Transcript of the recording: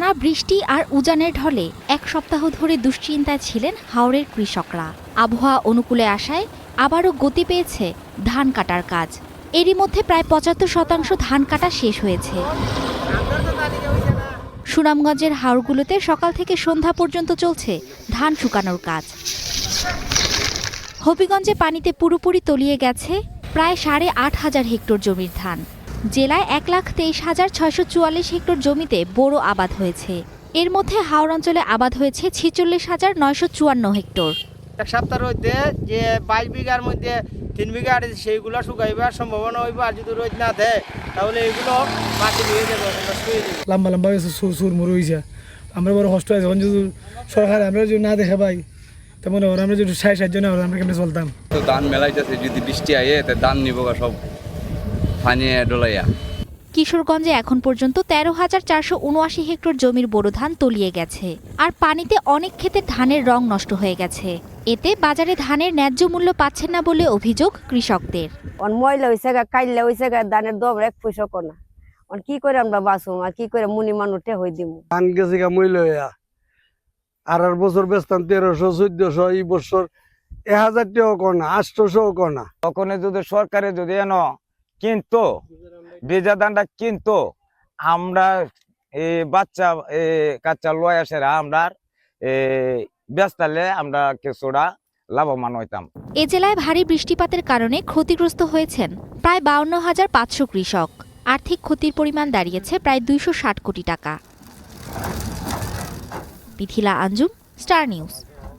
টানা বৃষ্টি আর উজানের ঢলে এক সপ্তাহ ধরে দুশ্চিন্তায় ছিলেন হাওরের কৃষকরা। আবহাওয়া অনুকূলে আসায় আবারও গতি পেয়েছে ধান কাটার কাজ। এরই মধ্যে প্রায় ৭৫% ধান কাটা শেষ হয়েছে। সুনামগঞ্জের হাওরগুলোতে সকাল থেকে সন্ধ্যা পর্যন্ত চলছে ধান শুকানোর কাজ। হবিগঞ্জে পানিতে পুরোপুরি তলিয়ে গেছে প্রায় ৮,৫০০ হেক্টর জমির ধান। জেলায় ১,২৩,৬৪৪ হেক্টর জমিতে বোরো আবাদ হয়েছে। এর মধ্যে হাওর অঞ্চলে আবাদ হয়েছে ৪৬,৯৫৪ হেক্টর। এক সপ্তাহের মধ্যে যে ২২ বিঘার মধ্যে ৩ বিঘা সেইগুলো শুকাইবার সম্ভাবনা হইব। আর যদি রোদ না দেয় তাহলে এগুলো মাটি হয়ে যাবে, লম্বা লম্বা সুর মুরু হয়েছে। আমরা বড় কষ্ট আছে যখন যদি সরকার আমরা যদি না দেখে পাই তেমন আমরা যদি ৬০ জন আমরা কেমনি চলতাম। তো ধান মেলাইতেছে, যদি বৃষ্টি আয়ে তা ধান নিব সব পানি ডলাইয়া। কিশোরগঞ্জে এখন পর্যন্ত ১৩,৪৭৯ হেক্টর জমির বোরো ধান তলিয়ে গেছে। আর পানিতে অনেক ক্ষেতের ধানের রং নষ্ট হয়ে গেছে। এতে বাজারে ধানের ন্যায্য মূল্য পাচ্ছেন না বলে অভিযোগ কৃষকদের। ময়লা হয়েছে গা, কাইলা হয়েছে গা, ধানের দম এক পয়সা না। কি করে আমরা বাঁচবো আর কি করে মুনি মানুষে হয়ে দিব। ধান গেছে গা ময়লা হইয়া। আর বছর বেচতাম ১৩০০ ১৪০০, এই বছর ১,০০০ টাকাও কনা, ৮০০ও কনা। তখন যদি সরকারে যদি কিন্তু ভেজা ধানটা কিন্তু আমরা বাচ্চা কাচ্চা লয় আসে আমরা বেচতালে আমরা কিছুটা লাভবান হইতাম। এ জেলায় ভারী বৃষ্টিপাতের কারণে ক্ষতিগ্রস্ত হয়েছেন প্রায় ৫২,৫০০ কৃষক। আর্থিক ক্ষতির পরিমাণ দাঁড়িয়েছে প্রায় ২৬০ কোটি টাকা। Mithila Anjum, star news.